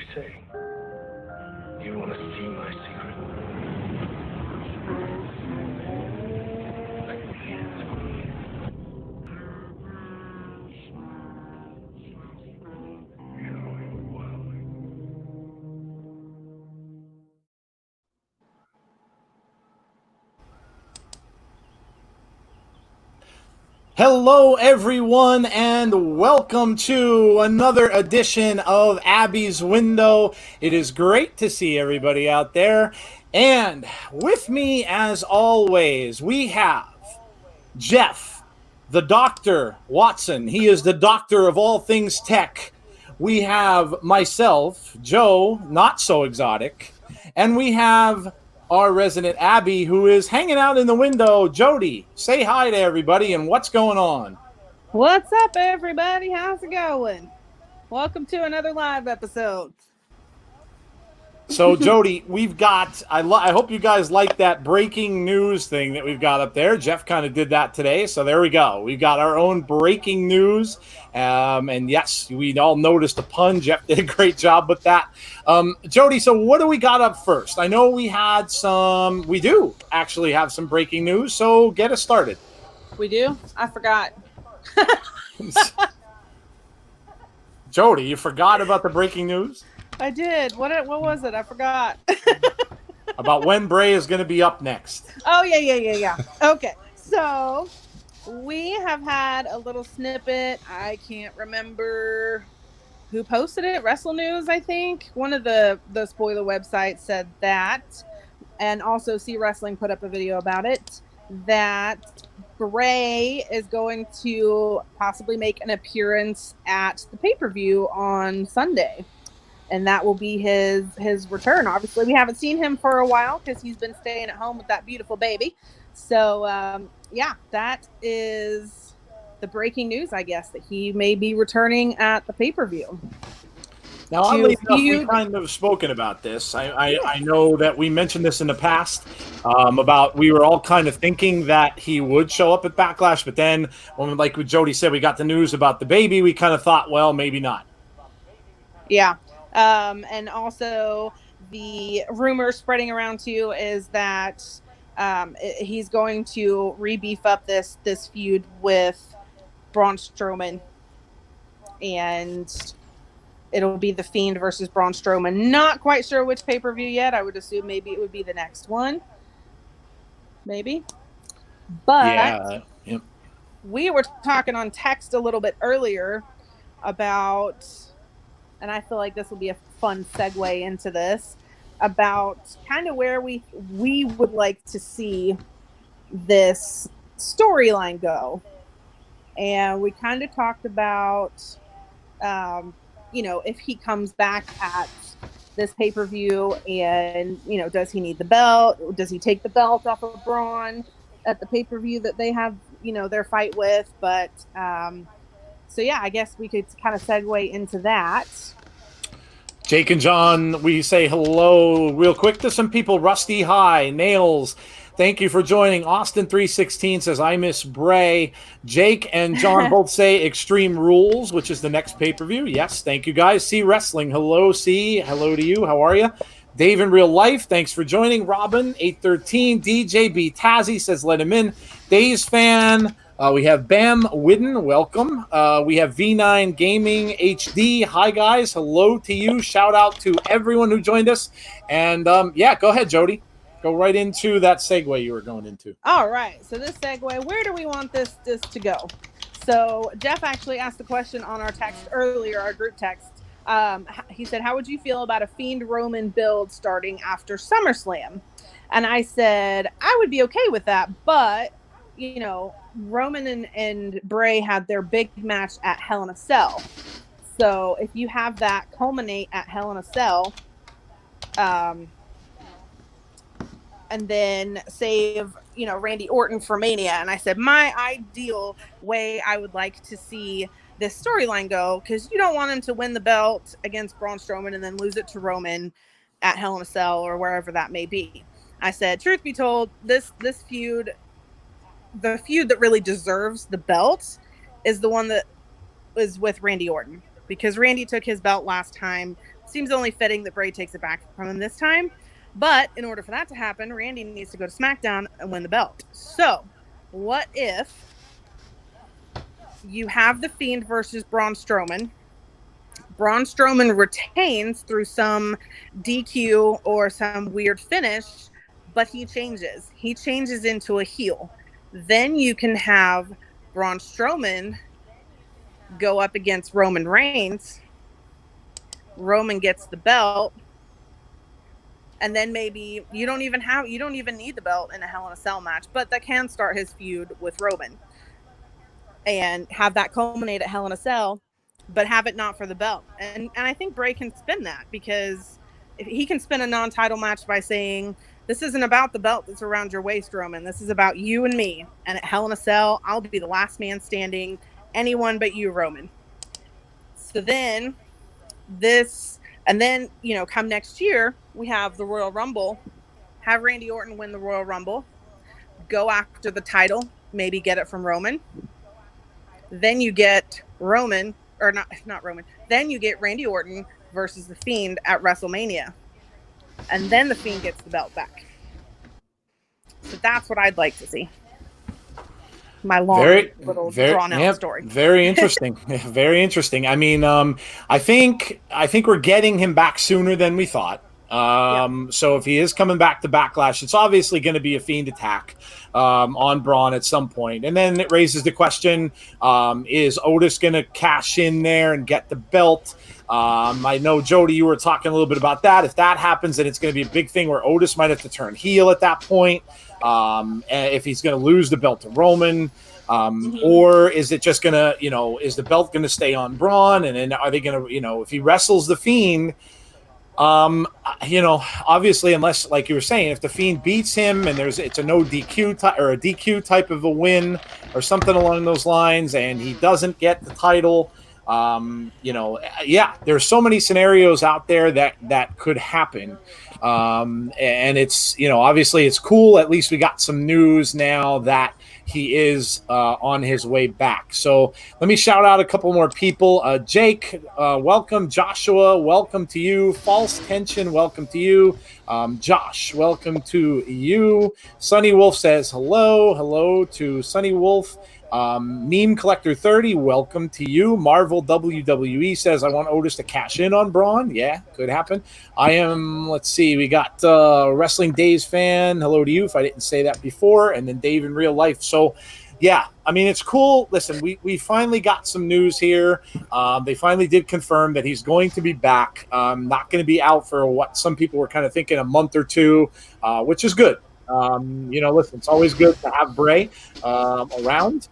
you say? You want to see my secret? Let me answer. You know it well. Hello, everyone, and welcome to another edition of Abby's Window. It is great to see everybody out there. And with me, as always, we have Jeff, the Dr. Watson. He is the doctor of all things tech. We have myself, Joe, not so exotic. And we have our resident Abby, who is hanging out in the window. Jodie, say hi to everybody and what's going on? What's up, everybody? How's it going? Welcome to another live episode. So, Jodie, we've got, I hope you guys like that breaking news thing that we've got up there. Jeff kind of did that today. So there we go. We've got our own breaking news. And yes, we all noticed the pun. Jeff did a great job with that. Jodie, so what do we got up first? I know we do actually have some breaking news. So get us started. We do? I forgot. Jodie, you forgot about the breaking news? I did. What was it? I forgot. About when Bray is going to be up next. Oh, yeah. Okay. So we have had a little snippet. I can't remember who posted it. Wrestle News, I think. One of the spoiler websites said that. And also See Wrestling put up a video about it. That Bray is going to possibly make an appearance at the pay-per-view on Sunday. And that will be his return. Obviously, we haven't seen him for a while because he's been staying at home with that beautiful baby. So, yeah, that is the breaking news, I guess, that he may be returning at the pay-per-view. Now, oddly enough, we've kind of spoken about this. I know that we mentioned this in the past about we were all kind of thinking that he would show up at Backlash, but then, when, like Jodie said, we got the news about the baby, we kind of thought, well, maybe not. Yeah. And also the rumor spreading around too is that he's going to re-beef up this feud with Braun Strowman, and it'll be the Fiend versus Braun Strowman. Not quite sure which pay-per-view yet. I would assume maybe it would be the next one. Maybe. But yep. We were talking on text a little bit earlier about, and I feel like this will be a fun segue into this, about kind of where we would like to see this storyline go. And we kind of talked about, if he comes back at this pay-per-view and, does he need the belt? Does he take the belt off of Braun at the pay-per-view that they have, their fight with? But, so yeah, I guess we could kind of segue into that. Jake and John, we say hello real quick to some people. Rusty, hi. Nails, thank you for joining. Austin316 says, I miss Bray. Jake and John both say Extreme Rules, which is the next pay-per-view. Yes, thank you guys. See Wrestling, hello, C. Hello to you. How are you? Dave in Real Life, thanks for joining. Robin, 813. DJ B. Tazzy says, let him in. Daze Fan. We have Bam Widden, welcome. We have V9 Gaming HD. Hi, guys. Hello to you. Shout out to everyone who joined us. And, go ahead, Jodie. Go right into that segue you were going into. All right. So this segue, where do we want this to go? So Jeff actually asked the question on our text earlier, our group text. He said, how would you feel about a Fiend Roman build starting after SummerSlam? And I said, I would be okay with that, but Roman and Bray had their big match at Hell in a Cell. So if you have that culminate at Hell in a Cell, and then save, Randy Orton for Mania. And I said, my ideal way I would like to see this storyline go, because you don't want him to win the belt against Braun Strowman and then lose it to Roman at Hell in a Cell or wherever that may be. I said, truth be told, this feud, the feud that really deserves the belt is the one that is with Randy Orton, because Randy took his belt last time seems only fitting that Bray takes it back from him this time. But in order for that to happen, Randy needs to go to SmackDown and win the belt. So, what if you have The Fiend versus Braun Strowman? Braun Strowman retains through some DQ or some weird finish, but he changes. He changes into a heel. Then you can have Braun Strowman go up against Roman Reigns. Roman gets the belt. And then maybe you don't even need the belt in a Hell in a Cell match, but that can start his feud with Roman and have that culminate at Hell in a Cell, but have it not for the belt. And I think Bray can spin that, because if he can spin a non-title match by saying, this isn't about the belt that's around your waist, Roman. This is about you and me. And at Hell in a Cell, I'll be the last man standing. Anyone but you, Roman. So then come next year, we have the Royal Rumble. Have Randy Orton win the Royal Rumble. Go after the title. Maybe get it from Roman. Then you get Roman, or not Roman. Then you get Randy Orton versus The Fiend at WrestleMania. And then The Fiend gets the belt back. So that's what I'd like to see. My long little drawn out story. Very interesting. Very interesting. I mean, I think we're getting him back sooner than we thought. So if he is coming back to Backlash, it's obviously going to be a Fiend attack on Braun at some point. And then it raises the question, is Otis going to cash in there and get the belt? I know, Jody, you were talking a little bit about that. If that happens, then it's going to be a big thing where Otis might have to turn heel at that point. If he's going to lose the belt to Roman, or is it just going to, is the belt going to stay on Braun? And then are they going to, if he wrestles the Fiend, obviously, unless, like you were saying, if the Fiend beats him and it's a no DQ or a DQ type of a win or something along those lines, and he doesn't get the title, there's so many scenarios out there that could happen. And it's, obviously it's cool. At least we got some news now that he is on his way back. So let me shout out a couple more people. Jake, welcome. Joshua, welcome to you. False Tension, welcome to you. Josh, welcome to you. Sunny Wolf says hello. Hello to Sunny Wolf. Meme Collector 30, welcome to you. Marvel WWE says, I want Otis to cash in on Braun. Yeah, could happen. Let's see, we got Wrestling Daze fan. Hello to you if I didn't say that before. And then Dave in real life. So, yeah, I mean, it's cool. Listen, we finally got some news here. They finally did confirm that he's going to be back. Not going to be out for what some people were kind of thinking, a month or two, which is good. Listen, it's always good to have Bray around.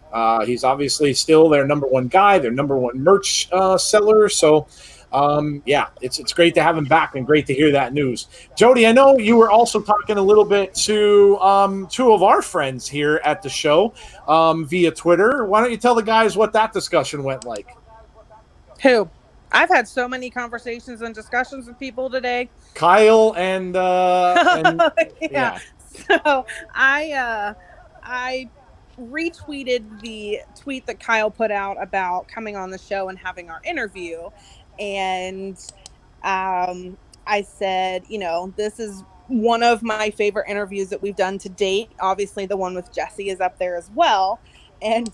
He's obviously still their number one guy, their number one merch seller. So, it's great to have him back and great to hear that news. Jody, I know you were also talking a little bit to two of our friends here at the show via Twitter. Why don't you tell the guys what that discussion went like? Who? I've had so many conversations and discussions with people today. Kyle and yeah. So I retweeted the tweet that Kyle put out about coming on the show and having our interview. And I said, this is one of my favorite interviews that we've done to date. Obviously, the one with Jesse is up there as well. And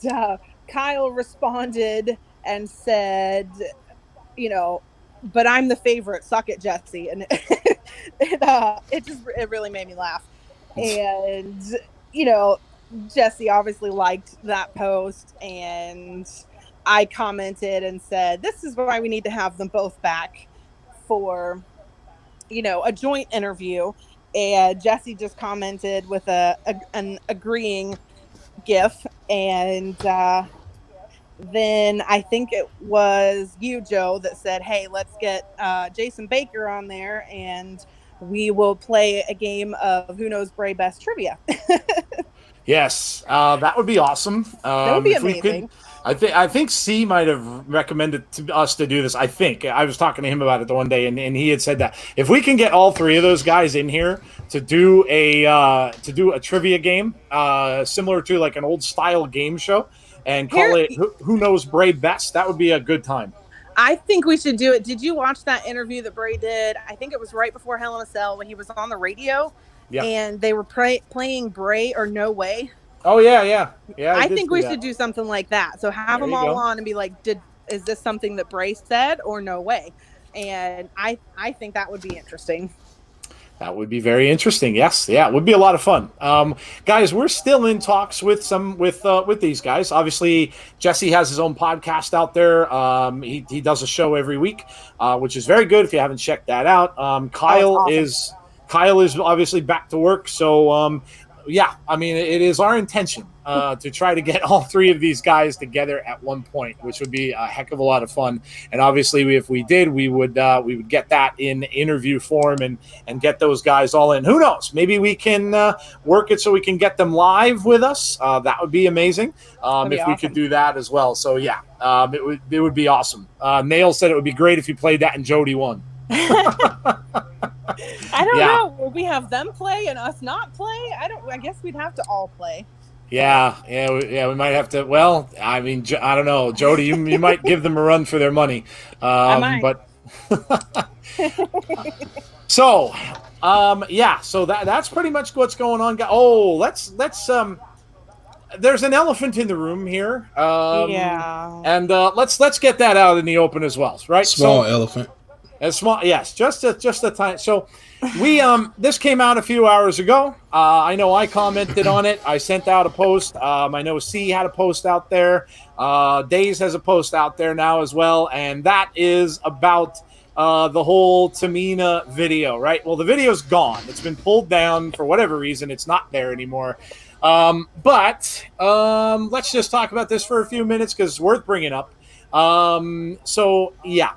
Kyle responded and said, but I'm the favorite. Suck it, Jesse. And it really made me laugh. And, Jesse obviously liked that post, and I commented and said, this is why we need to have them both back for, a joint interview. And Jesse just commented with an agreeing GIF. And then I think it was you, Joe, that said, hey, let's get Jason Baker on there, and we will play a game of Who Knows Bray Best Trivia. Yes, that would be awesome. That would be amazing. I think C might have recommended to us to do this. I think I was talking to him about it the one day, and he had said that if we can get all three of those guys in here to do a trivia game, similar to like an old style game show, and call it Who Knows Bray Best, that would be a good time. I think we should do it. Did you watch that interview that Bray did? I think it was right before Hell in a Cell when he was on the radio, and they were playing Bray or No Way. Oh yeah. I think we should do something like that. So have them all on and be like, is this something that Bray said or No Way? And I think that would be interesting. That would be very interesting. Yes, yeah, it would be a lot of fun. Guys, we're still in talks with these guys. Obviously, Jesse has his own podcast out there. He does a show every week, which is very good. If you haven't checked that out, Kyle is obviously back to work. So yeah, I mean, it is our intention to try to get all three of these guys together at one point, which would be a heck of a lot of fun. And obviously, if we did, we would get that in interview form and get those guys all in. Who knows? Maybe we can work it so we can get them live with us. That would be amazing if we could do that as well. So yeah, it would be awesome. Nail said it would be great if you played that and Jodie won. I don't know. Will we have them play and us not play? I guess we'd have to all play. Yeah. We might have to. Well, I mean, I don't know, Jodie. You might give them a run for their money. I might. But so, yeah. So that's pretty much what's going on. Oh, let's. There's an elephant in the room here. And let's get that out in the open as well, right? Small elephant. As small, yes, just a tiny. So we this came out a few hours ago. I know I commented on it. I sent out a post. I know C had a post out there. Daze has a post out there now as well, and that is about the whole Tamina video, right? Well, the video's gone. It's been pulled down for whatever reason. It's not there anymore. But let's just talk about this for a few minutes because it's worth bringing up. So yeah.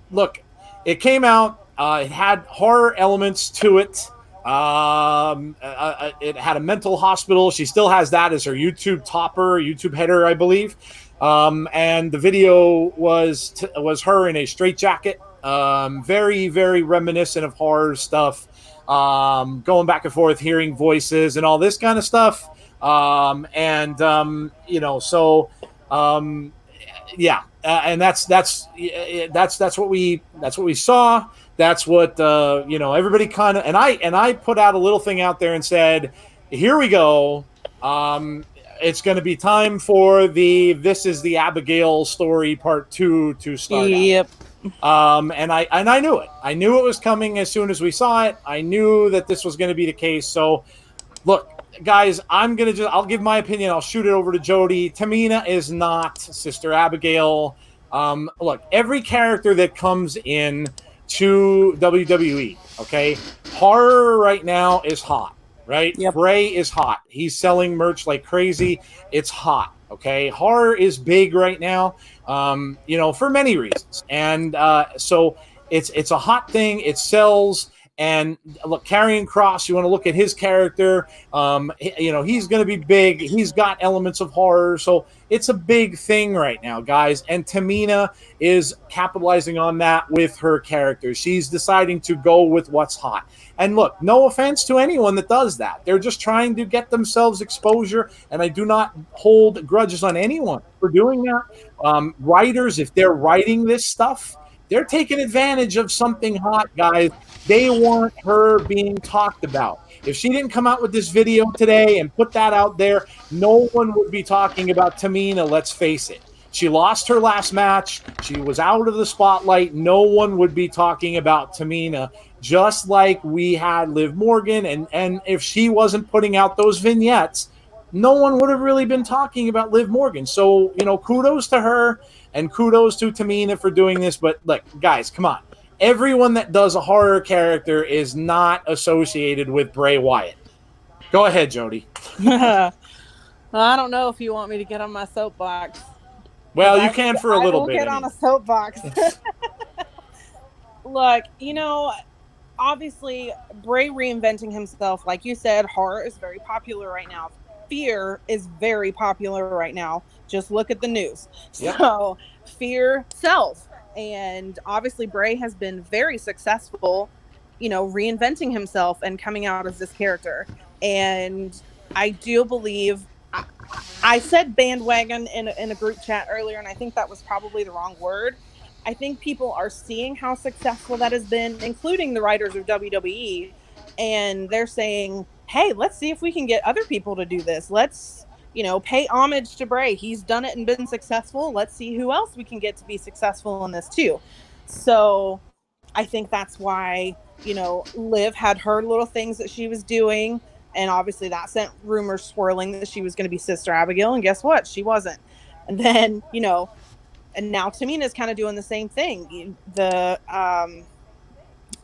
Look, it came out. It had horror elements to it. It had a mental hospital. She still has that as her YouTube topper, YouTube header, I believe. And the video was her in a straitjacket. Very, very reminiscent of horror stuff. Going back and forth, hearing voices and all this kind of stuff. Yeah. And that's what we saw. That's what everybody kind of and I put out a little thing out there and said, here we go. It's going to be time for This Is the Abigail story part 2 to start. Yep. And I knew it. I knew it was coming as soon as we saw it. I knew that this was going to be the case. So look, guys, I'll give my opinion. I'll shoot it over to Jodie. Tamina is not Sister Abigail. Look, every character that comes in to WWE, okay, horror right now is hot, right? Yep. Bray is hot. He's selling merch like crazy. It's hot, okay? Horror is big right now, for many reasons. And so it's a hot thing. It sells. And look, Karrion Kross, you want to look at his character. He's going to be big. He's got elements of horror. So it's a big thing right now, guys. And Tamina is capitalizing on that with her character. She's deciding to go with what's hot. And look, no offense to anyone that does that. They're just trying to get themselves exposure. And I do not hold grudges on anyone for doing that. Writers, if they're writing this stuff, they're taking advantage of something hot, guys. They want her being talked about. If she didn't come out with this video today and put that out there, no one would be talking about Tamina, let's face it. She lost her last match. She was out of the spotlight. No one would be talking about Tamina, just like we had Liv Morgan. And if she wasn't putting out those vignettes, no one would have really been talking about Liv Morgan. So, kudos to her and kudos to Tamina for doing this. But look, guys, come on. Everyone that does a horror character is not associated with Bray Wyatt. Go ahead, Jodie. I don't know if you want me to get on my soapbox. Well, you can for a little bit. I will get on a soapbox. Look, obviously, Bray reinventing himself, like you said, horror is very popular right now. Fear is very popular right now. Just look at the news. Yep. So, fear sells. And obviously, Bray has been very successful, reinventing himself and coming out as this character. And I do believe, I said bandwagon in a group chat earlier, and I think that was probably the wrong word. I think people are seeing how successful that has been, including the writers of WWE, and they're saying, "Hey, let's see if we can get other people to do this. Let's, pay homage to Bray. He's done it and been successful. Let's see who else we can get to be successful in this too." So, I think that's why, Liv had her little things that she was doing. And obviously that sent rumors swirling that she was going to be Sister Abigail. And guess what? She wasn't. And then, and now Tamina's kind of doing the same thing. The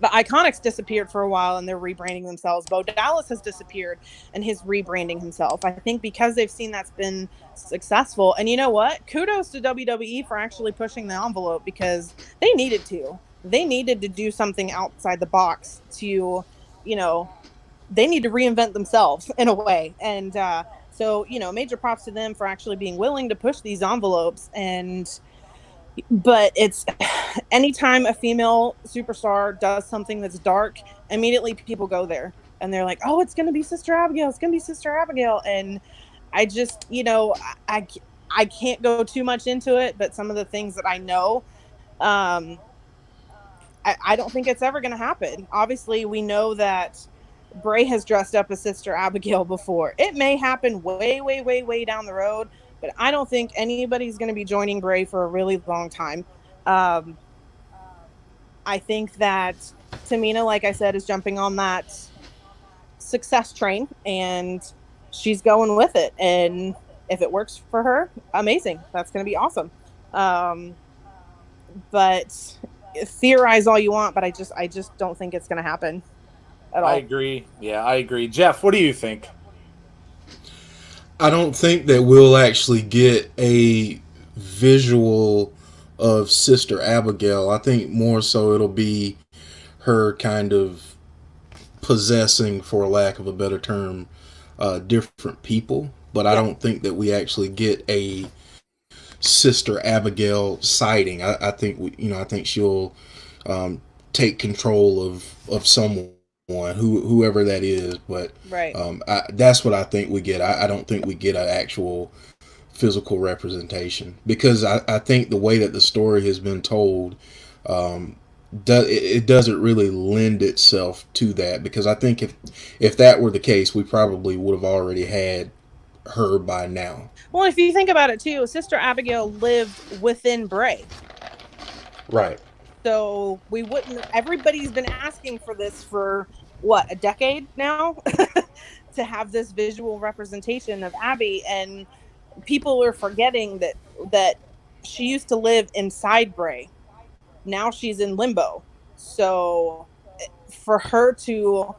Iconics disappeared for a while and they're rebranding themselves. Bo Dallas has disappeared and he's rebranding himself. I think because they've seen that's been successful. And you know what? Kudos to WWE for actually pushing the envelope because they needed to. They needed to do something outside the box to, they need to reinvent themselves in a way. And so, major props to them for actually being willing to push these envelopes. But it's anytime a female superstar does something that's dark, immediately people go there and they're like, oh, it's going to be Sister Abigail. It's going to be Sister Abigail. And I just, I can't go too much into it, but some of the things that I know, I don't think it's ever going to happen. Obviously, we know that Bray has dressed up as Sister Abigail before. It may happen way, way, way, way down the road, but I don't think anybody's going to be joining Bray for a really long time. I think that Tamina, like I said, is jumping on that success train, and she's going with it. And if it works for her, amazing. That's going to be awesome. But theorize all you want, but I just don't think it's going to happen. I agree. Yeah, I agree. Jeff, what do you think? I don't think that we'll actually get a visual of Sister Abigail. I think more so it'll be her kind of possessing, for lack of a better term, different people. But I don't think that we actually get a Sister Abigail sighting. I think I think she'll take control of someone. Whoever that is, but right. That's what I think we get. I don't think we get an actual physical representation because I think the way that the story has been told, it doesn't really lend itself to that. Because I think if that were the case, we probably would have already had her by now. Well, if you think about it too, Sister Abigail lived within Bray, right? So we wouldn't. Everybody's been asking for this for what, a decade now, to have this visual representation of Abby, and people are forgetting that she used to live inside Bray. Now she's in limbo. So for her to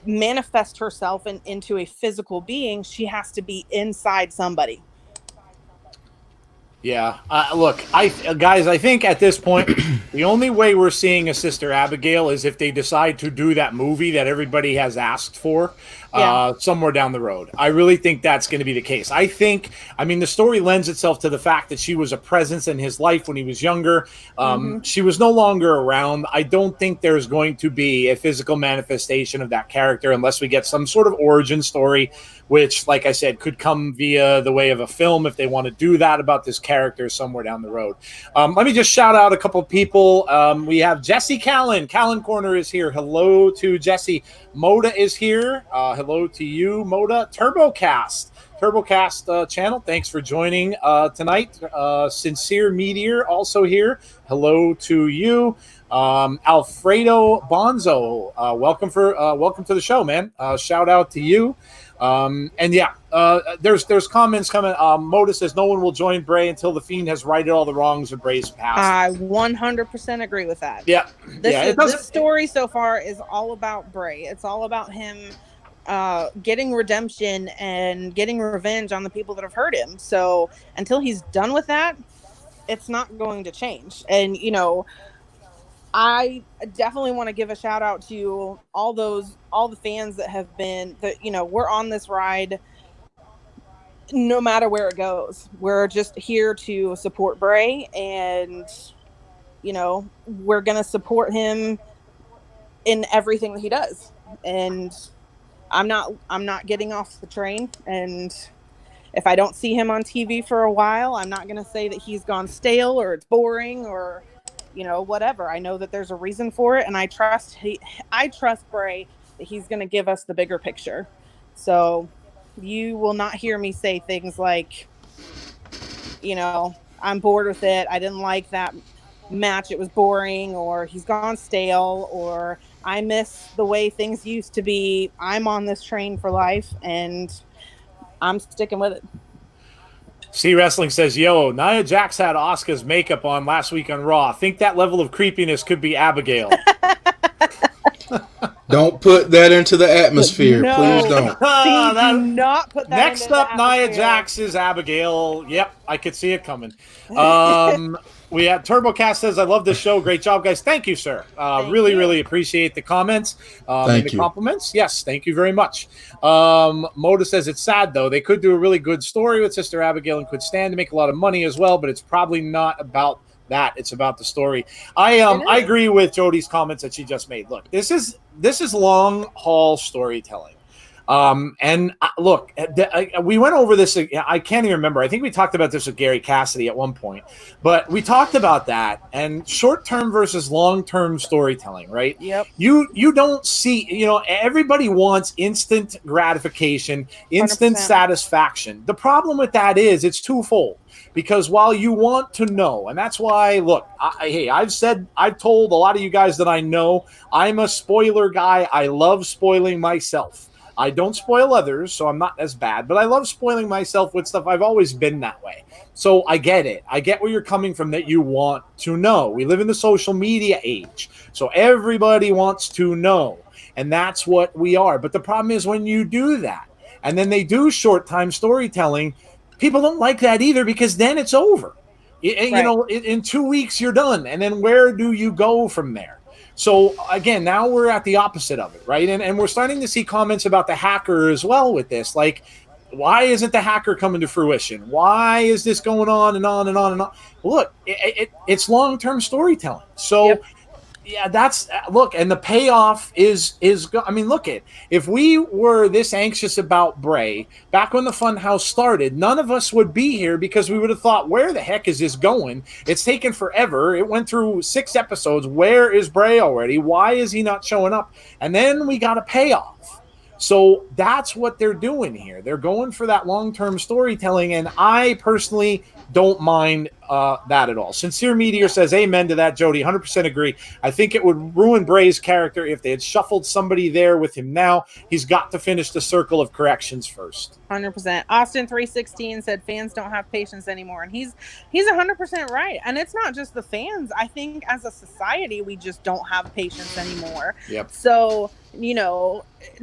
manifest herself into a physical being, she has to be inside somebody. Yeah, look, guys, I think at this point, the only way we're seeing a Sister Abigail is if they decide to do that movie that everybody has asked for somewhere down the road. I really think that's going to be the case. The story lends itself to the fact that she was a presence in his life when he was younger. She was no longer around. I don't think there's going to be a physical manifestation of that character unless we get some sort of origin story, which, like I said, could come via the way of a film if they want to do that about this character somewhere down the road. Let me just shout out a couple of people. We have Jesse Callan. Callan Corner is here. Hello to Jesse. Moda is here. Hello to you, Moda. TurboCast channel. Thanks for joining tonight. Sincere Meteor also here. Hello to you. Alfredo Bonzo. Welcome to the show, man. Shout out to you. There's comments coming. Moda says no one will join Bray until the Fiend has righted all the wrongs of Bray's past. I 100% agree with that. Yeah. This story so far is all about Bray. It's all about him getting redemption and getting revenge on the people that have hurt him. So until he's done with that, it's not going to change. And, I definitely want to give a shout out to all the fans that have been, we're on this ride no matter where it goes. We're just here to support Bray, and, we're going to support him in everything that he does. And I'm not getting off the train. And if I don't see him on TV for a while, I'm not going to say that he's gone stale or it's boring or, whatever. I know that there's a reason for it, and I trust Bray that he's going to give us the bigger picture. So you will not hear me say things like, I'm bored with it, I didn't like that match, it was boring, or he's gone stale, or I miss the way things used to be. I'm on this train for life, and I'm sticking with it. C Wrestling says, yo, Nia Jax had Asuka's makeup on last week on Raw. Think that level of creepiness could be Abigail. Don't put that into the atmosphere. No. Please don't. Do not put that Next into up, the Nia atmosphere. Jax is Abigail. Yep, I could see it coming. We had TurboCast says, I love this show. Great job, guys. Thank you, sir. Really appreciate the comments and the compliments. Yes, thank you very much. Moda says, it's sad, though. They could do a really good story with Sister Abigail and could stand to make a lot of money as well, but it's probably not about that. It's about the story. I agree with Jodie's comments that she just made. Look, this is long haul storytelling. Look, we went over this. I can't even remember. I think we talked about this with Gary Cassidy at one point, but we talked about that and short-term versus long-term storytelling, right? Yep. You don't see, everybody wants instant gratification, instant 100%. satisfaction. The problem with that is it's twofold. Because while you want to know, and that's why, look, I've told a lot of you guys that I know, I'm a spoiler guy. I love spoiling myself. I don't spoil others, so I'm not as bad, but I love spoiling myself with stuff. I've always been that way. So I get it. I get where you're coming from, that you want to know. We live in the social media age, so everybody wants to know, and that's what we are. But the problem is when you do that, and then they do short-time storytelling, people don't like that either, because then it's over. In 2 weeks, you're done. And then where do you go from there? So, again, now we're at the opposite of it, right? And we're starting to see comments about the hacker as well with this. Like, why isn't the hacker coming to fruition? Why is this going on and on and on and on? Look, it's long-term storytelling. So, yep. Yeah, look, and the payoff is. I mean, look if we were this anxious about Bray back when the Funhouse started, none of us would be here, because we would have thought, where the heck is this going? It's taken forever. It went through 6 episodes. Where is Bray already? Why is he not showing up? And then we got a payoff. So that's what they're doing here. They're going for that long-term storytelling, and I personally don't mind that at all. Sincere Meteor says, amen to that, Jody. 100% agree. I think it would ruin Bray's character if they had shuffled somebody there with him now. He's got to finish the circle of corrections first. 100%. Austin 316 said fans don't have patience anymore, and he's 100% right. And it's not just the fans. I think as a society, we just don't have patience anymore. Yep. So,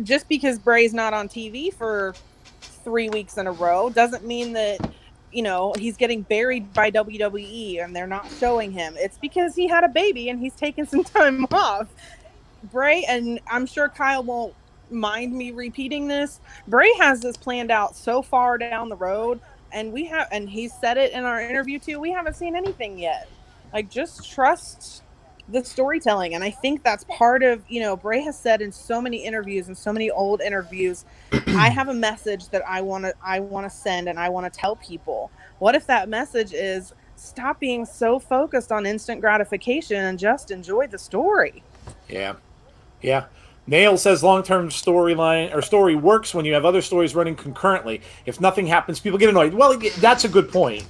just because Bray's not on TV for 3 weeks in a row doesn't mean that he's getting buried by WWE and they're not showing him. It's because he had a baby and he's taking some time off. Bray, and I'm sure Kyle won't mind me repeating this, Bray has this planned out so far down the road, and he said it in our interview too, we haven't seen anything yet. Like, just trust the storytelling. And I think that's part of, Bray has said in so many interviews and so many old interviews, I have a message that I want to send, and I want to tell people. What if that message is, stop being so focused on instant gratification and just enjoy the story? Yeah. Nail says long-term storyline or story works when you have other stories running concurrently. If nothing happens, people get annoyed. Well, that's a good point.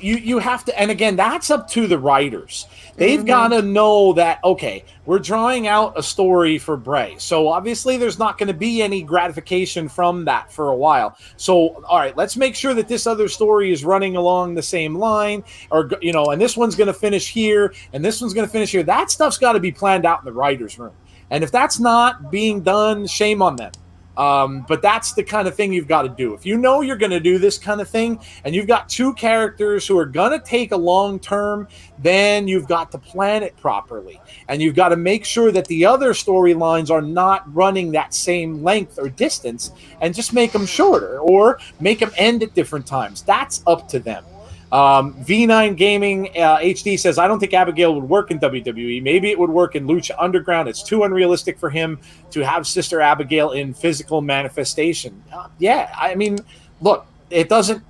You have to, and again, that's up to the writers. They've got to know that, okay, we're drawing out a story for Bray. So obviously there's not going to be any gratification from that for a while. So, all right, let's make sure that this other story is running along the same line, or, and this one's going to finish here and this one's going to finish here. That stuff's got to be planned out in the writer's room. And if that's not being done, shame on them. But that's the kind of thing you've got to do. If you know you're going to do this kind of thing, and you've got 2 characters who are going to take a long term, then you've got to plan it properly. And you've got to make sure that the other storylines are not running that same length or distance, and just make them shorter or make them end at different times. That's up to them. V9 Gaming HD says, I don't think Abigail would work in WWE. Maybe it would work in Lucha Underground. It's too unrealistic for him to have Sister Abigail in physical manifestation. Yeah, I mean, look, it doesn't.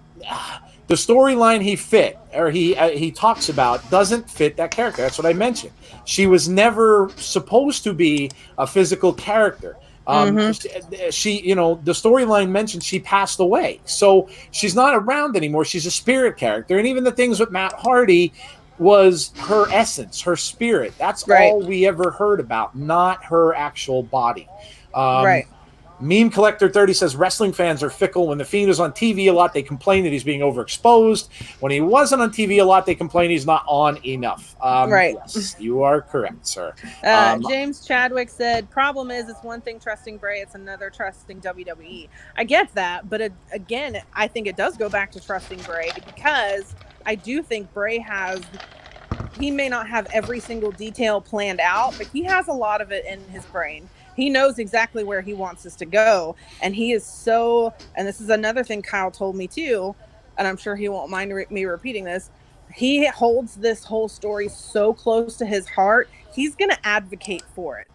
The storyline he talks about doesn't fit that character. That's what I mentioned. She was never supposed to be a physical character. She, the storyline mentioned she passed away, so she's not around anymore. She's a spirit character, and even the things with Matt Hardy was her essence, her spirit. That's all we ever heard about, not her actual body. Right. Meme Collector 30 says wrestling fans are fickle. When the Fiend was on TV a lot, they complain that he's being overexposed. When he wasn't on TV a lot, they complain he's not on enough. Right. Yes, you are correct, sir. James Chadwick said, problem is, it's one thing trusting Bray, it's another trusting WWE. I get that, but again, I think it does go back to trusting Bray, because I do think Bray he may not have every single detail planned out, but he has a lot of it in his brain. He knows exactly where he wants us to go. And he is and this is another thing Kyle told me too, and I'm sure he won't mind me repeating this. He holds this whole story so close to his heart. He's going to advocate for it.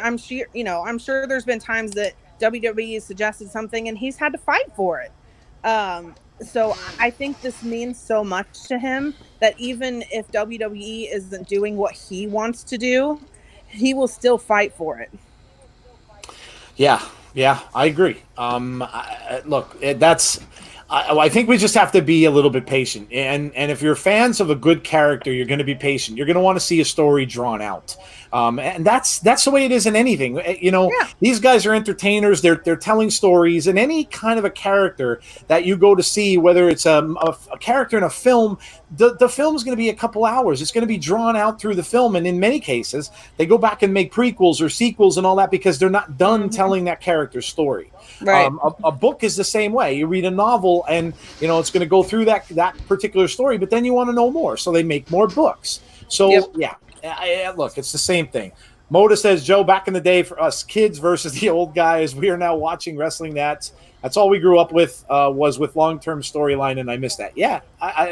I'm sure there's been times that WWE has suggested something and he's had to fight for it. So I think this means so much to him that even if WWE isn't doing what he wants to do, he will still fight for it. Yeah, I agree. I think we just have to be a little bit patient. And if you're fans of a good character, you're going to be patient. You're going to want to see a story drawn out. And that's the way it is in anything. These guys are entertainers. They're telling stories, and any kind of a character that you go to see, whether it's a character in a film, the film is going to be a couple hours. It's going to be drawn out through the film. And in many cases, they go back and make prequels or sequels and all that because they're not done telling that character's story. Right. A book is the same way. You read a novel and, it's going to go through that particular story, but then you want to know more. So they make more books. So, look, it's the same thing. Moda says, Joe, back in the day for us kids versus the old guys, we are now watching wrestling. That's all we grew up with was with long-term storyline, and I miss that. Yeah,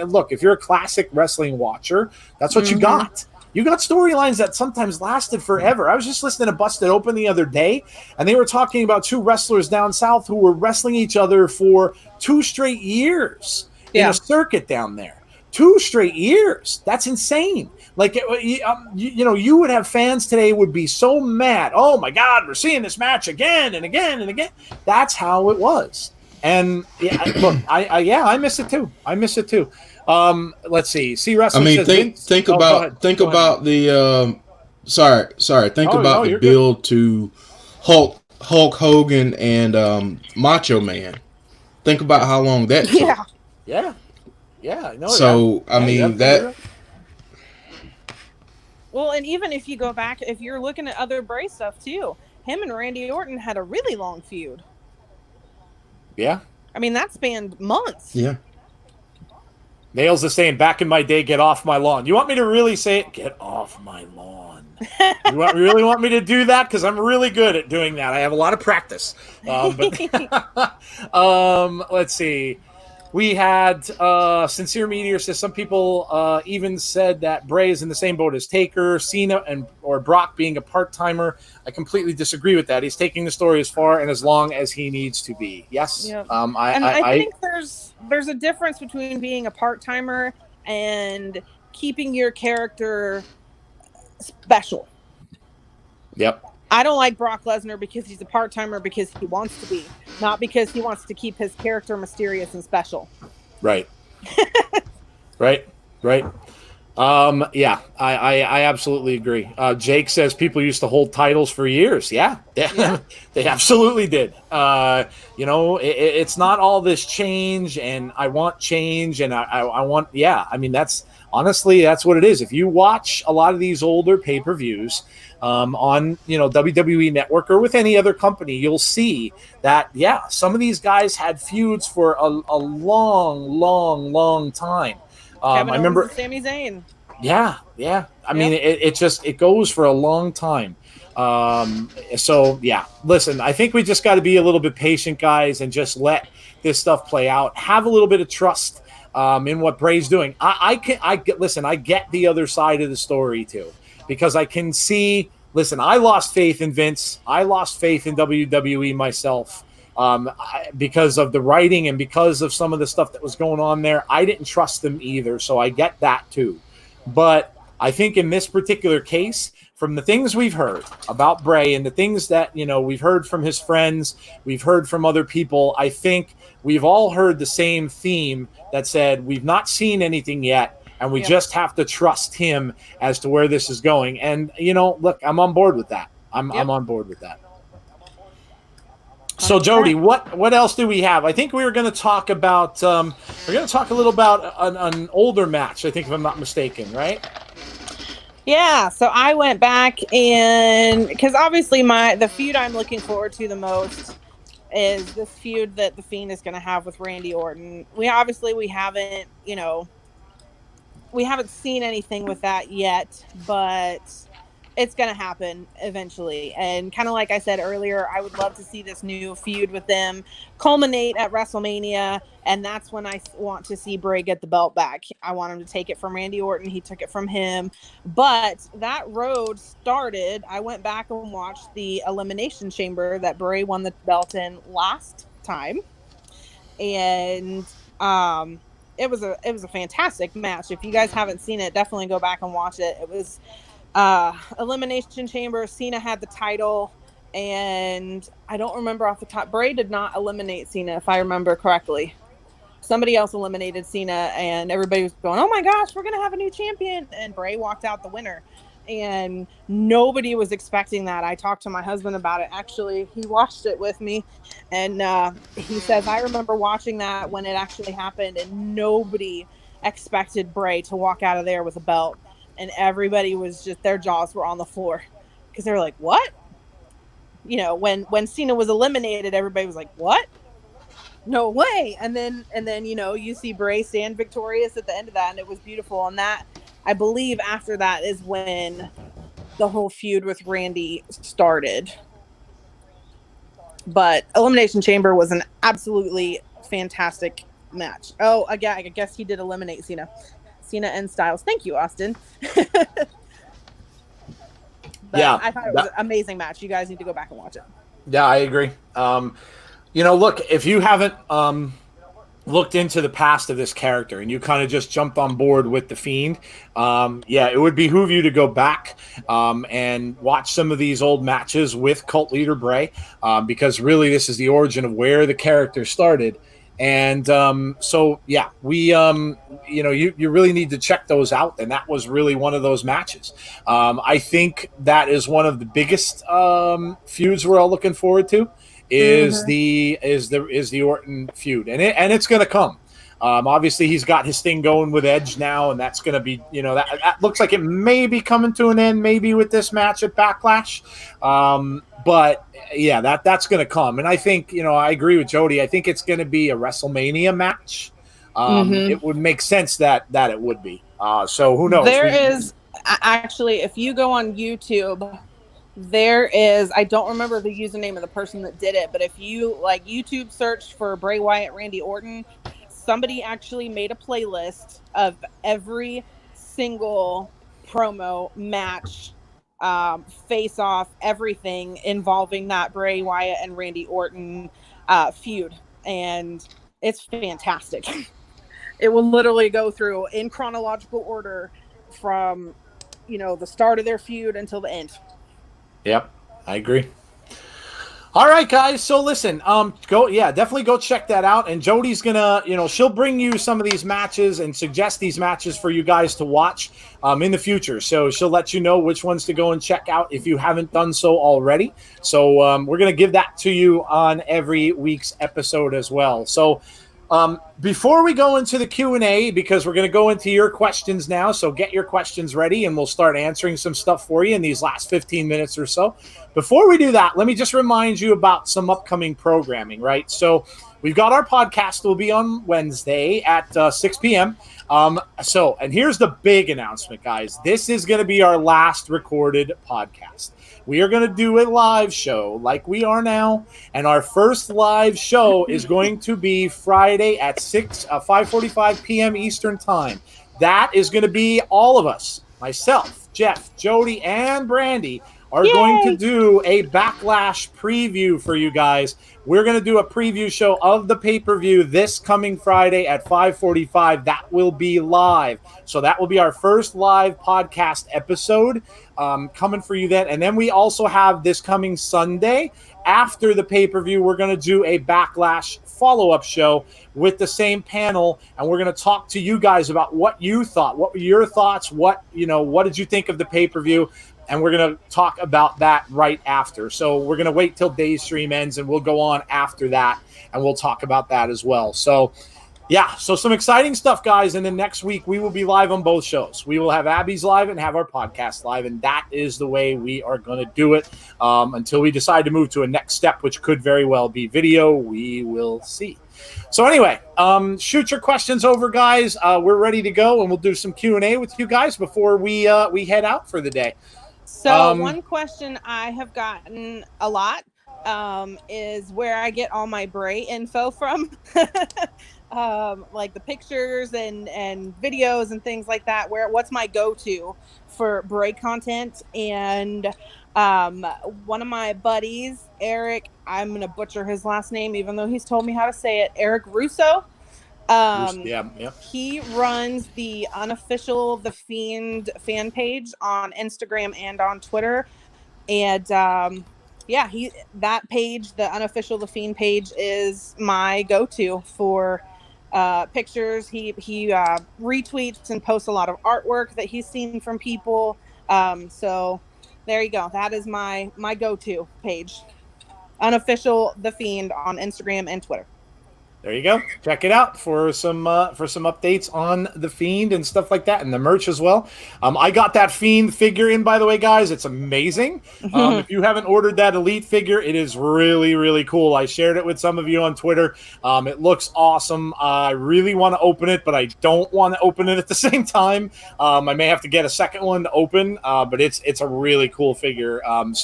look, if you're a classic wrestling watcher, that's what you got. You got storylines that sometimes lasted forever. I was just listening to Busted Open the other day, and they were talking about two wrestlers down south who were wrestling each other for 2 straight years in a circuit down there. 2 straight years. That's insane. Like, you would have fans today would be so mad. Oh, my God, we're seeing this match again and again and again. That's how it was. And, look, I miss it, too. Let's see. See wrestling. I mean, think about the the build to Hulk Hogan and Macho Man. Think about how long that took. Yeah. I know. So I mean that. Well, and even if you go back, if you're looking at other Bray stuff too, him and Randy Orton had a really long feud. Yeah. I mean, that spanned months. Yeah. Nails is saying, back in my day, get off my lawn. You want me to really say it? Get off my lawn. You really want me to do that? Because I'm really good at doing that. I have a lot of practice. Let's see. We had Sincere Meteor says some people even said that Bray is in the same boat as Taker, Cena, or Brock being a part-timer. I completely disagree with that. He's taking the story as far and as long as he needs to be. Yes. Yep. I think there's a difference between being a part-timer and keeping your character special. Yep. I don't like Brock Lesnar because he's a part-timer because he wants to be, not because he wants to keep his character mysterious and special. Right. Right. Yeah, I absolutely agree. Jake says people used to hold titles for years. Yeah. They absolutely did. It's not all this change, and I want change, and I want, I mean, that's what it is. If you watch a lot of these older pay-per-views on, WWE Network or with any other company, you'll see that, some of these guys had feuds for a long time. Kevin I remember Owens and Sami Zayn. Yeah. I mean, it goes for a long time. Listen, I think we just got to be a little bit patient, guys, and just let this stuff play out. Have a little bit of trust in what Bray's doing. I get the other side of the story too, because I can see. Listen, I lost faith in Vince. I lost faith in WWE myself. because of the writing and because of some of the stuff that was going on there. I didn't trust them either, so I get that too. But I think in this particular case, from the things we've heard about Bray and the things that, we've heard from his friends, we've heard from other people, I think we've all heard the same theme that said we've not seen anything yet, and we just have to trust him as to where this is going. And, look, I'm on board with that. I'm on board with that. So, Jodie, what else do we have? I think we were going to talk about a little about an older match, I think, if I'm not mistaken, right? Yeah, so I went back and because obviously the feud I'm looking forward to the most is this feud that the Fiend is going to have with Randy Orton. We haven't seen anything with that yet, but it's going to happen eventually. And kind of like I said earlier, I would love to see this new feud with them culminate at WrestleMania. And that's when I want to see Bray get the belt back. I want him to take it from Randy Orton. He took it from him. But that road started. I went back and watched the Elimination Chamber that Bray won the belt in last time. And it was a fantastic match. If you guys haven't seen it, definitely go back and watch it. It was Elimination Chamber. Cena had the title, and I don't remember off the top. Bray did not eliminate Cena, if I remember correctly. Somebody else eliminated Cena, and everybody was going, "Oh my gosh, we're gonna have a new champion!" And Bray walked out the winner, and nobody was expecting that. I talked to my husband about it. Actually, he watched it with me, and he says, "I remember watching that when it actually happened, and nobody expected Bray to walk out of there with a belt." And everybody was just, their jaws were on the floor because they were like, what? When Cena was eliminated, everybody was like, what? No way. And then, you see Bray stand victorious at the end of that. And it was beautiful. And that, I believe after that is when the whole feud with Randy started. But Elimination Chamber was an absolutely fantastic match. Oh, again, I guess he did eliminate Cena and Styles. Thank you, Austin. Yeah, I thought it was an amazing match. You guys need to go back and watch it. Yeah, I agree. Look, if you haven't looked into the past of this character and you kind of just jumped on board with the Fiend, it would behoove you to go back and watch some of these old matches with cult leader Bray, because really this is the origin of where the character started. And you really need to check those out. And that was really one of those matches. I think that is one of the biggest feuds we're all looking forward to is the Orton feud. And it's going to come. Obviously, he's got his thing going with Edge now, and that's going to be, that looks like it may be coming to an end, maybe with this match at Backlash. But yeah, that's going to come. And I think, I agree with Jodie. I think it's going to be a WrestleMania match. It would make sense that it would be. So who knows? There is actually, if you go on YouTube, there is, I don't remember the username of the person that did it, but if you YouTube search for Bray Wyatt, Randy Orton, somebody actually made a playlist of every single promo match, face off, everything involving that Bray Wyatt and Randy Orton feud, and it's fantastic. It will literally go through in chronological order from the start of their feud until the end. Yep, I agree. All right, guys. So listen, definitely go check that out. And Jodie's gonna, she'll bring you some of these matches and suggest these matches for you guys to watch in the future. So she'll let you know which ones to go and check out if you haven't done so already. So we're gonna give that to you on every week's episode as well. So before we go into the Q&A, because we're going to go into your questions now, so get your questions ready and we'll start answering some stuff for you in these last 15 minutes or so. Before we do that, let me just remind you about some upcoming programming, right? So we've got our podcast will be on Wednesday at 6 p.m. And here's the big announcement, guys. This is going to be our last recorded podcast. We are going to do a live show like we are now, and our first live show is going to be Friday at 5:45 p.m. Eastern Time. That is going to be all of us, myself, Jeff, Jodie, and Brandy, are Yay! going to do a Backlash preview for you guys. We're going to do a preview show of the pay-per-view this coming Friday at 5:45. That will be live. So that will be our first live podcast episode coming for you then. And then we also have this coming Sunday, after the pay-per-view, we're going to do a Backlash follow-up show with the same panel, and we're going to talk to you guys about what you thought. What were your thoughts? What did you think of the pay-per-view? And we're going to talk about that right after. So we're going to wait till Daze stream ends, and we'll go on after that, and we'll talk about that as well. So, yeah, so some exciting stuff, guys. And then next week, we will be live on both shows. We will have Abby's live and have our podcast live, and that is the way we are going to do it until we decide to move to a next step, which could very well be video. We will see. So anyway, shoot your questions over, guys. We're ready to go, and we'll do some Q&A with you guys before we head out for the day. So one question I have gotten a lot is where I get all my Bray info from. Like the pictures and videos and things like that. What's my go-to for Bray content? And one of my buddies, Eric, I'm going to butcher his last name, even though he's told me how to say it, Eric Russo. He runs the unofficial The Fiend fan page on Instagram and on Twitter. And that page, the unofficial The Fiend page, is my go-to for pictures. He retweets and posts a lot of artwork that he's seen from people. So there you go. That is my go-to page. Unofficial The Fiend on Instagram and Twitter. There you go. Check it out for some updates on the Fiend and stuff like that, and the merch as well. I got that Fiend figure in, by the way, guys. It's amazing. If you haven't ordered that Elite figure, it is really, really cool. I shared it with some of you on Twitter. It looks awesome. I really want to open it, but I don't want to open it at the same time. I may have to get a second one to open, but it's a really cool figure. And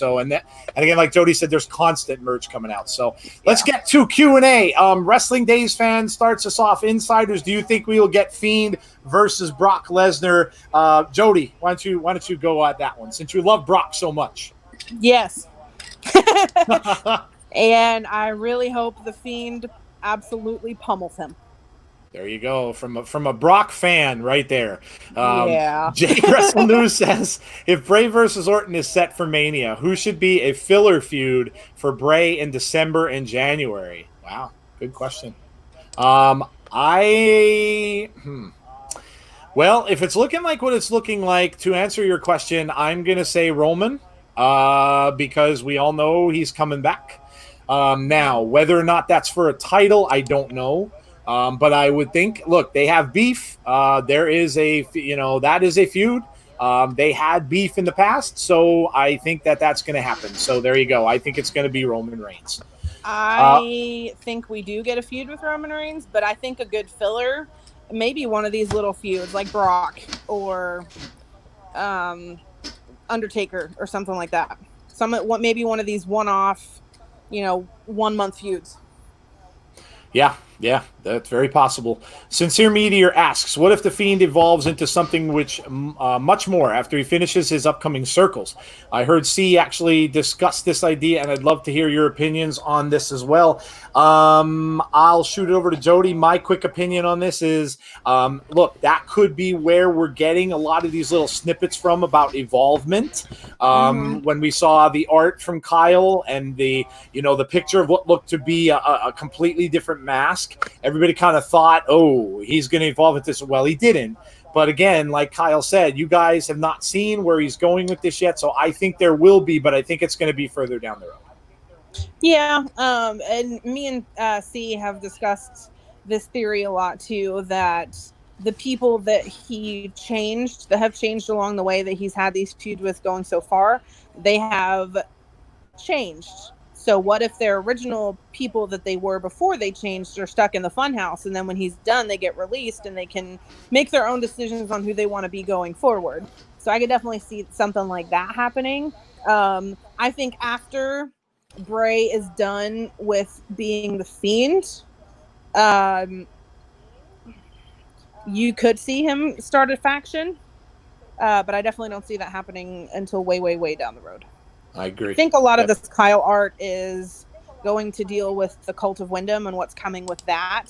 again, like Jodie said, there's constant merch coming out. So let's get to Q&A. Wrestling Daze fan starts us off. Insiders, do you think we will get Fiend versus Brock Lesnar? Jodie, why don't you go at that one, since you love Brock so much? Yes. And I really hope the Fiend absolutely pummels him. There you go, from a Brock fan right there. Yeah. Jake Wrestle News says, if Bray versus Orton is set for Mania, who should be a filler feud for Bray in December and January? Wow. Good question. Well, if it's looking like what it's looking like, to answer your question, I'm going to say Roman, because we all know he's coming back. Now, whether or not that's for a title, I don't know. But I would think, look, they have beef. There is that is a feud. They had beef in the past, so I think that's going to happen. So there you go. I think it's going to be Roman Reigns. I think we do get a feud with Roman Reigns, but I think a good filler, maybe one of these little feuds like Brock or Undertaker or something like that. Maybe one of these one-off, 1 month feuds. Yeah, that's very possible. Sincere Meteor asks, what if the Fiend evolves into something which much more after he finishes his upcoming circles? I heard C actually discuss this idea, and I'd love to hear your opinions on this as well. I'll shoot it over to Jodie. My quick opinion on this is, look, that could be where we're getting a lot of these little snippets from about evolvement. When we saw the art from Kyle and the picture of what looked to be a completely different mask, everybody kind of thought, oh, he's going to evolve into this. Well, he didn't. But again, like Kyle said, you guys have not seen where he's going with this yet, so I think there will be, but I think it's going to be further down the road. Yeah, and me and C have discussed this theory a lot too, that the people that have changed along the way that he's had these feuds with going so far, they have changed. So what if their original people that they were before they changed are stuck in the funhouse, and then when he's done, they get released and they can make their own decisions on who they want to be going forward. So I could definitely see something like that happening. I think after Bray is done with being the Fiend, you could see him start a faction, but I definitely don't see that happening until way, way, way down the road. I agree. I think a lot of this Kyle art is going to deal with the Cult of Wyndham and what's coming with that.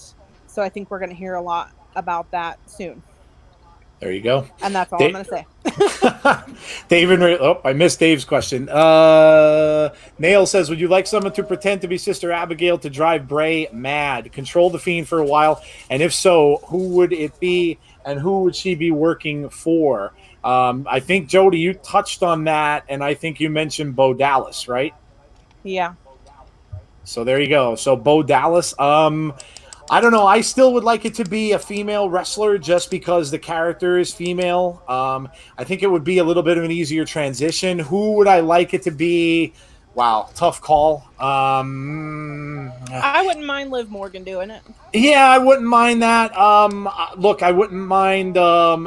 So I think we're going to hear a lot about that soon. There you go. And that's all I'm going to say. David, I missed Dave's question. Nail says, would you like someone to pretend to be Sister Abigail to drive Bray mad, control the Fiend for a while? And if so, who would it be and who would she be working for? I think, Jodie, you touched on that, and I think you mentioned Bo Dallas, right? Yeah. So there you go. So Bo Dallas, I don't know. I still would like it to be a female wrestler just because the character is female. I think it would be a little bit of an easier transition. Who would I like it to be? Wow, tough call. I wouldn't mind Liv Morgan doing it. Yeah, I wouldn't mind that. Look, I wouldn't mind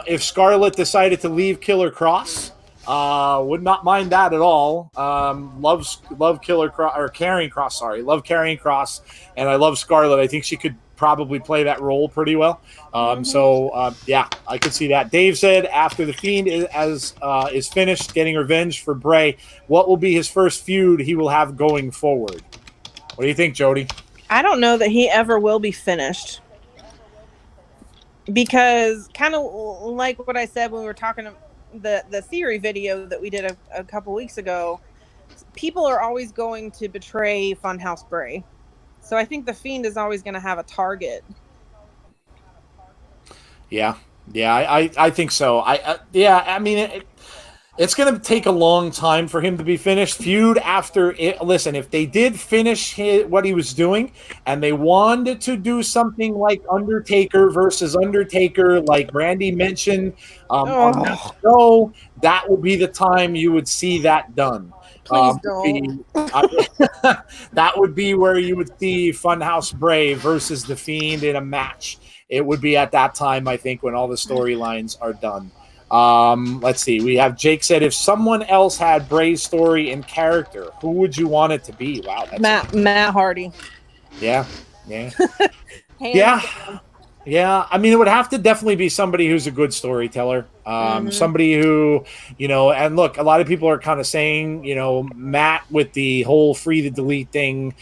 if Scarlett decided to leave Killer Cross. Would not mind that at all. Love Killer Cross or Karrion Kross. Sorry, love Karrion Kross, and I love Scarlett. I think she could probably play that role pretty well. Yeah, I could see that. Dave said after the Fiend is finished getting revenge for Bray, what will be his first feud he will have going forward? What do you think, Jodie? I don't know that he ever will be finished. Because kind of like what I said when we were talking the theory video that we did a couple weeks ago, people are always going to betray Funhouse Bray. So I think the Fiend is always going to have a target. Yeah, I think so. I mean, it's going to take a long time for him to be finished. Feud after it. Listen, if they did finish what he was doing, and they wanted to do something like Undertaker versus Undertaker, like Randy mentioned on that show, that would be the time you would see that done. Please don't. That would be where you would see Funhouse Bray versus The Fiend in a match. It would be at that time, I think, when all the storylines are done. Let's see. We have Jake said, if someone else had Bray's story and character, who would you want it to be? Wow, that's Matt Hardy. Yeah. Yeah. I mean, it would have to definitely be somebody who's a good storyteller. Somebody who, and look, a lot of people are kind of saying, Matt with the whole free to delete thing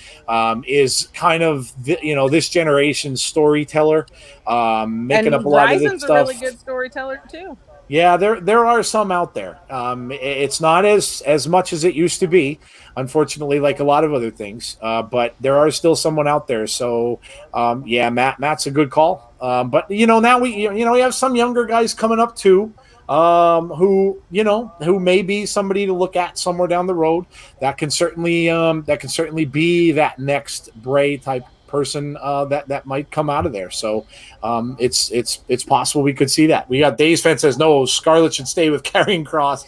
is kind of, this generation's storyteller, making up a lot of this stuff. Ryzen's a really good storyteller too. Yeah, there are some out there. It's not as much as it used to be, unfortunately, like a lot of other things. But there are still someone out there. So, Matt's a good call. But now we have some younger guys coming up too, who may be somebody to look at somewhere down the road. That can certainly be that next Bray type person that might come out of there. So it's possible we could see that. We got Days Fan says no, Scarlett should stay with Karrion Kross.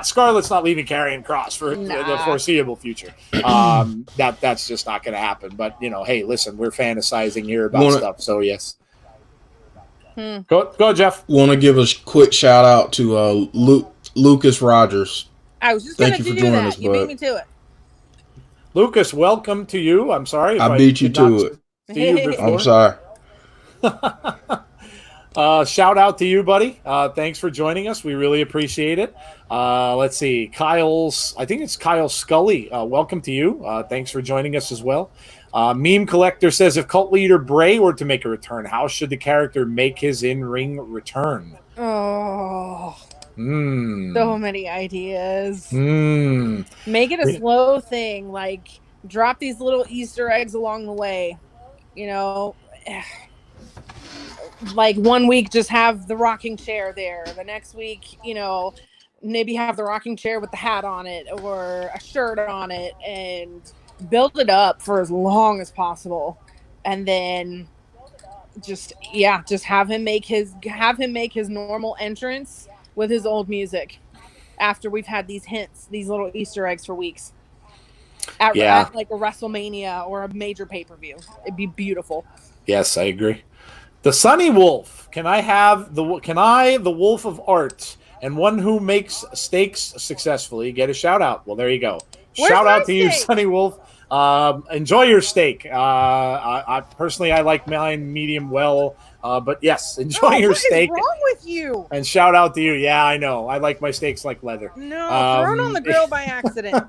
Scarlett's not leaving Karrion Kross for the foreseeable future. That's just not going to happen. But hey, listen, we're fantasizing here about stuff. So yes. Go, Jeff. Want to give a quick shout out to Lucas Rogers. I was just going to do that. You beat me to it. Lucas, welcome to you. I'm sorry. I beat you to it. I'm sorry. Shout out to you, buddy. Thanks for joining us. We really appreciate it. Let's see. I think it's Kyle Scully. Welcome to you. Thanks for joining us as well. Meme Collector says, if cult leader Bray were to make a return, how should the character make his in-ring return? Oh, so many ideas. Make it a slow thing, like drop these little Easter eggs along the way. Like 1 week just have the rocking chair there, the next week maybe have the rocking chair with the hat on it or a shirt on it, and build it up for as long as possible, and then just have him make his normal entrance with his old music after we've had these hints, these little Easter eggs for weeks at like a WrestleMania or a major pay-per-view. It'd be beautiful. Yes, I agree. The Sunny Wolf. Can I, the Wolf of Art, and one who makes steaks successfully, get a shout out? Well, there you go. Shout out to you, Sunny Wolf. Enjoy your steak. I personally, I like mine medium well. But yes, enjoy your steak. What is wrong with you? And shout out to you. Yeah, I know. I like my steaks like leather. No, thrown on the grill by accident.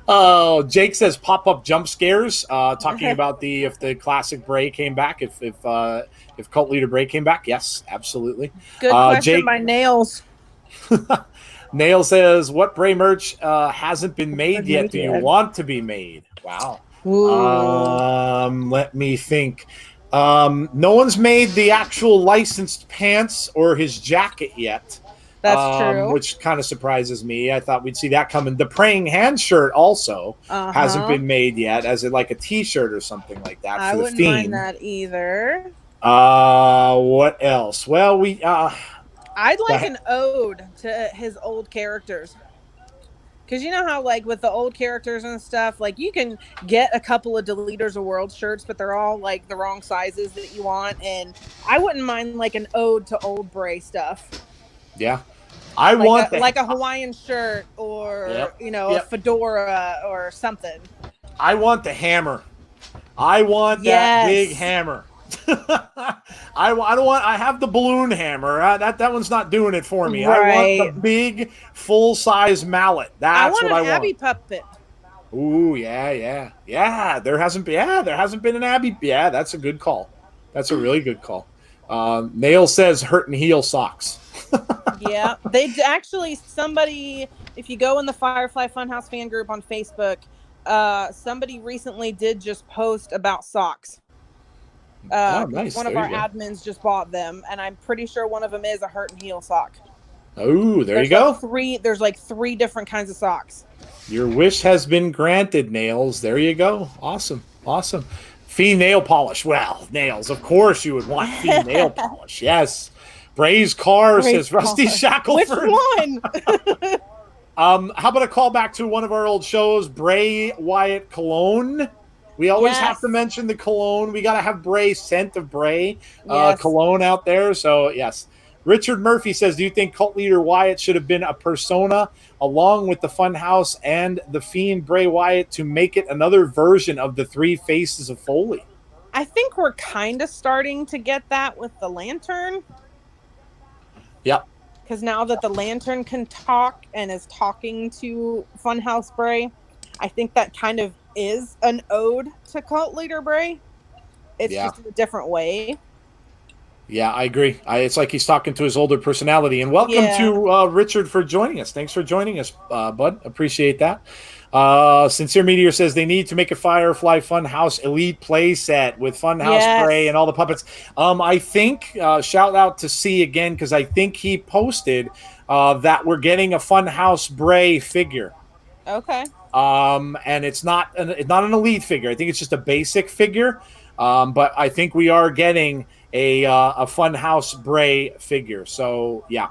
Oh, Jake says pop-up jump scares. Talking about if the classic Bray came back, if Cult Leader Bray came back. Yes, absolutely. Good question Jake, by Nails. Nail says, what Bray merch hasn't been made yet? Do you want to be made? Wow. Let me think. No one's made the actual licensed pants or his jacket yet. That's true. Which kind of surprises me. I thought we'd see that coming. The praying hand shirt also hasn't been made yet, as like a T-shirt or something like that. I for the wouldn't Fiend. mind that either. What else? Well, I'd like an ode to his old characters. Because you know how, like, with the old characters and stuff, like, you can get a couple of Deleters of World shirts, but they're all, like, the wrong sizes that you want. And I wouldn't mind, like, an ode to old Bray stuff. Yeah. I want like a Hawaiian shirt or, a fedora or something. I want the hammer. I want that big hammer. I have the balloon hammer. That one's not doing it for me. Right. I want the big full-size mallet. That's what I want. I want an Abby puppet. Ooh, yeah. There hasn't been an Abby. Yeah, that's a good call. That's a really good call. Nail says hurt and heel socks. Yeah, they actually, somebody, if you go in the Firefly Funhouse fan group on Facebook, somebody recently did just post about socks. Nice. One of our admins just bought them, and I'm pretty sure one of them is a hurt and heel sock. Oh, there you go. There's like three different kinds of socks. Your wish has been granted, Nails. There you go. Awesome. Fiend nail polish. Well, Nails, of course you would want Fiend nail polish. Yes. Bray's car says Rusty Shackelford. Which one? How about a call back to one of our old shows, Bray Wyatt cologne? We always have to mention the cologne. We got to have Bray, scent of Bray cologne out there. So, yes. Richard Murphy says, do you think Cult Leader Wyatt should have been a persona along with the Funhouse and the Fiend Bray Wyatt to make it another version of the three faces of Foley? I think we're kind of starting to get that with the Lantern. Yep. Because now that the Lantern can talk and is talking to Funhouse Bray, I think that kind of is an ode to Cult Leader Bray. It's just in a different way. Yeah, I agree. It's like he's talking to his older personality. And welcome to Richard for joining us. Thanks for joining us, bud. Appreciate that. Sincere Meteor says they need to make a Firefly Funhouse Elite play set with Funhouse Bray and all the puppets. I think, shout out to C again, because I think he posted that we're getting a Funhouse Bray figure. Okay. And it's not an Elite figure. I think it's just a basic figure. But I think we are getting a Funhouse Bray figure. So, yeah.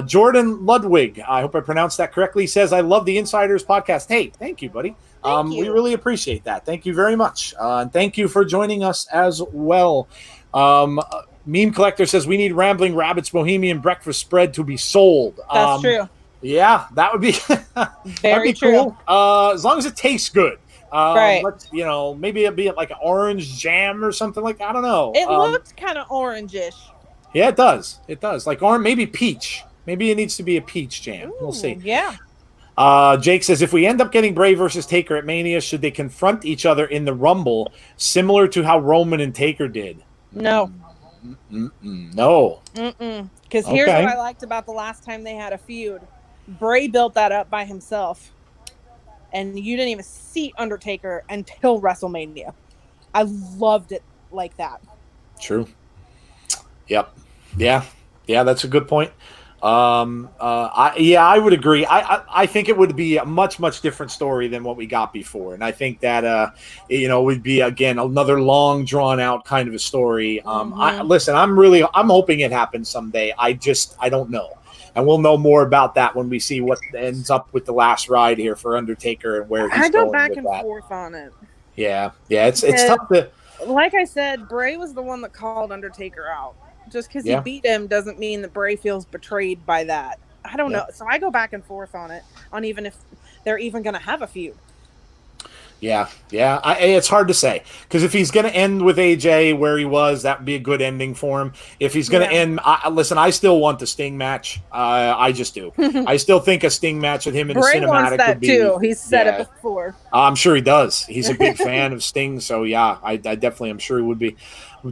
Jordan Ludwig, I hope I pronounced that correctly, says, I love the Insiders podcast. Hey, thank you, buddy. Thank you. We really appreciate that. Thank you very much. And thank you for joining us as well. Meme Collector says, we need Rambling Rabbit's Bohemian Breakfast Spread to be sold. That's true. Yeah, that would be, that'd be true. Cool. As long as it tastes good. Right. Maybe it'd be like an orange jam or something like that. I don't know. It looked kind of orangish. Yeah, it does. It does. Like orange, maybe peach. Maybe it needs to be a peach jam. Ooh, we'll see. Yeah. Jake says, if we end up getting Bray versus Taker at Mania, should they confront each other in the Rumble, similar to how Roman and Taker did? No. No. Because here's what I liked about the last time they had a feud. Bray built that up by himself. And you didn't even see Undertaker until WrestleMania. I loved it like that. True. Yep. Yeah, that's a good point. I would agree. I think it would be a much, much different story than what we got before. And I think that, would be, again, another long, drawn-out kind of a story. I'm hoping it happens someday. I don't know. And we'll know more about that when we see what ends up with the last ride here for Undertaker and where he's going. I go back and forth on it. Yeah, it's tough to. Like I said, Bray was the one that called Undertaker out. Just because he beat him doesn't mean that Bray feels betrayed by that. I don't know. So I go back and forth on it, on even if they're even going to have a feud. Yeah. It's hard to say because if he's going to end with AJ where he was, that would be a good ending for him. If he's going to end, listen, I still want the Sting match. I just do. I still think a Sting match with him in Bray the wants cinematic that would be. too. He's said it before. I'm sure he does. He's a big fan of Sting, so yeah, I definitely am sure he would be.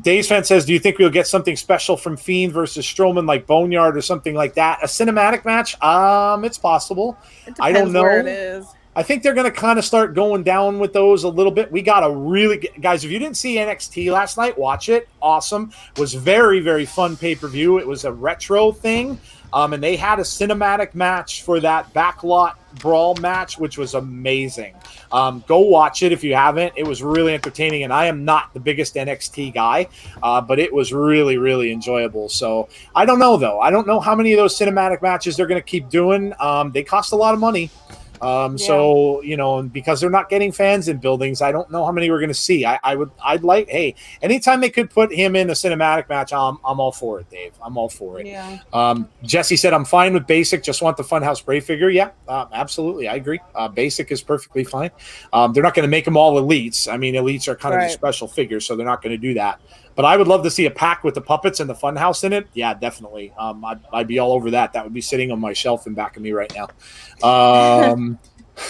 Days Fan says, do you think we'll get something special from Fiend versus Strowman like Boneyard or something like that? A cinematic match? It's possible. It I don't know. where it is. I think they're going to kind of start going down with those a little bit. We got a really guys, if you didn't see NXT last night, watch it. Awesome. It was very, very fun pay-per-view. It was a retro thing. And they had a cinematic match for that backlot brawl match, which was amazing. Go watch it if you haven't. It was really entertaining, and I am not the biggest NXT guy, but it was really, really enjoyable. So I don't know, though. I don't know how many of those cinematic matches they're going to keep doing. They cost a lot of money. So, and because they're not getting fans in buildings, I don't know how many we're going to see. I'd like, hey, anytime they could put him in a cinematic match, I'm all for it, Dave. I'm all for it. Yeah. Jesse said, I'm fine with basic. Just want the Funhouse Bray figure. Yeah, absolutely. I agree. Basic is perfectly fine. They're not going to make them all elites. I mean, elites are kind of the special figures, so they're not going to do that. But I would love to see a pack with the puppets and the Funhouse in it. Yeah, definitely. I'd be all over that. That would be sitting on my shelf in back of me right now.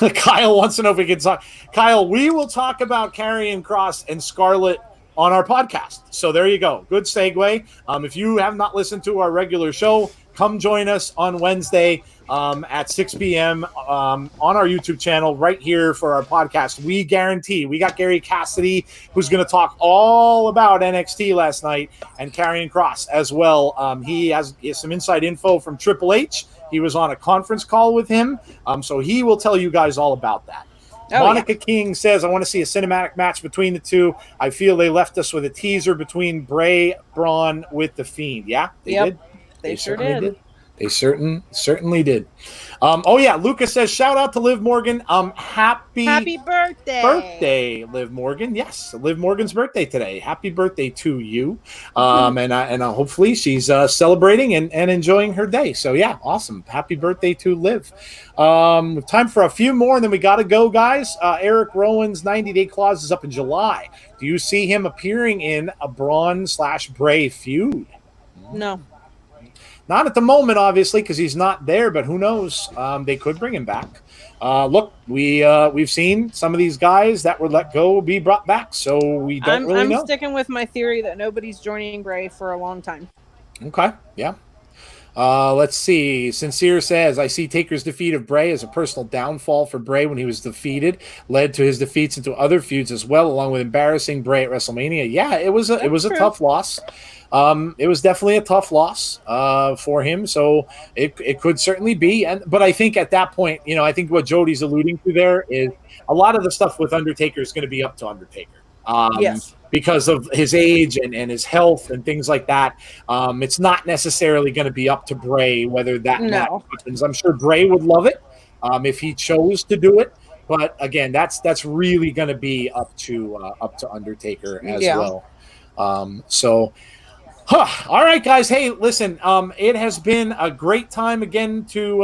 Kyle wants to know if we can talk. Kyle, we will talk about Karrion Kross and Scarlett on our podcast. So there you go. Good segue. If you have not listened to our regular show, come join us on Wednesday at 6 p.m. On our YouTube channel right here for our podcast. We guarantee. We got Gary Cassidy, who's going to talk all about NXT last night, and Karrion Kross as well. He has some inside info from Triple H. He was on a conference call with him, so he will tell you guys all about that. Monica King says, I want to see a cinematic match between the two. I feel they left us with a teaser between Bray, Braun with the Fiend. Yeah, they did. They sure did. They certainly did. Lucas says, shout out to Liv Morgan. Happy birthday, Liv Morgan. Yes, Liv Morgan's birthday today. Happy birthday to you. And hopefully she's celebrating and enjoying her day. So yeah, awesome. Happy birthday to Liv. Time for a few more, and then we got to go, guys. Eric Rowan's 90-day clause is up in July. Do you see him appearing in a Braun/Bray feud? No. Not at the moment, obviously, because he's not there, but who knows? They could bring him back. Look, we've seen some of these guys that were let go be brought back, so we don't really know. I'm sticking with my theory that nobody's joining Bray for a long time. Okay, yeah. Let's see. Sincere says, I see Taker's defeat of Bray as a personal downfall for Bray when he was defeated, led to his defeats into other feuds as well, along with embarrassing Bray at WrestleMania. Yeah, it was a tough loss. It was definitely a tough loss for him, so it could certainly be. But I think at that point, I think what Jodie's alluding to there is a lot of the stuff with Undertaker is going to be up to Undertaker. Yes. Because of his age and his health and things like that. It's not necessarily going to be up to Bray whether that match happens. I'm sure Bray would love it if he chose to do it. But again, that's really going to be up to Undertaker as well. All right, guys. Hey, listen, it has been a great time again to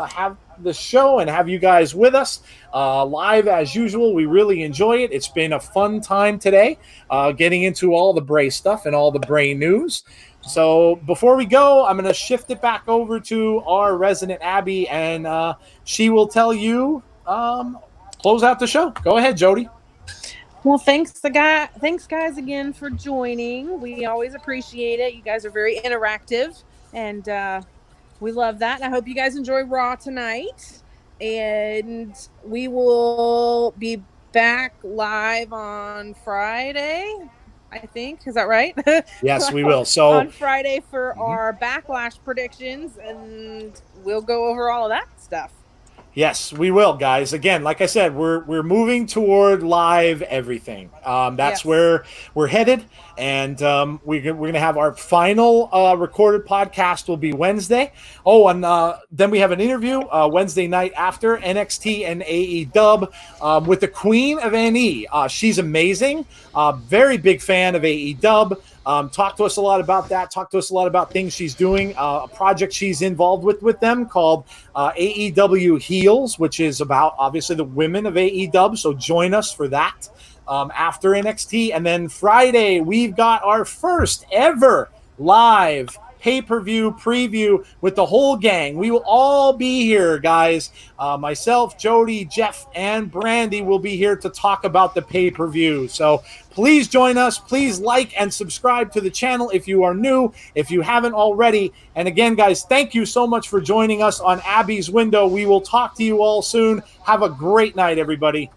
have the show and have you guys with us live as usual. We really enjoy it. It's been a fun time today getting into all the Bray stuff and all the Bray news. So before we go, I'm going to shift it back over to our resident Abby, and she will tell you close out the show. Go ahead, Jodie. Well, thanks guys again for joining. We always appreciate it. You guys are very interactive, and we love that. I hope you guys enjoy Raw tonight, and we will be back live on Friday, I think. Is that right? Yes, we will. So on Friday for our Backlash predictions, and we'll go over all of that stuff. Yes, we will, guys. Again, like I said, we're moving toward live everything. That's where we're headed, and we're going to have our final recorded podcast will be Wednesday. Oh, and then we have an interview Wednesday night after NXT and AEW with the Queen of NE. She's amazing. Very big fan of AEW. Talk to us a lot about that. Talk to us a lot about things she's doing. A project she's involved with them called AEW Heels, which is about obviously the women of AEW. So join us for that after NXT. And then Friday, we've got our first ever live pay-per-view preview with the whole gang. We will all be here, guys. Myself, Jody, Jeff, and Brandy will be here to talk about the pay-per-view. So please join us. Please like and subscribe to the channel if you are new, if you haven't already. And again, guys, thank you so much for joining us on Abby's Window. We will talk to you all soon. Have a great night, everybody.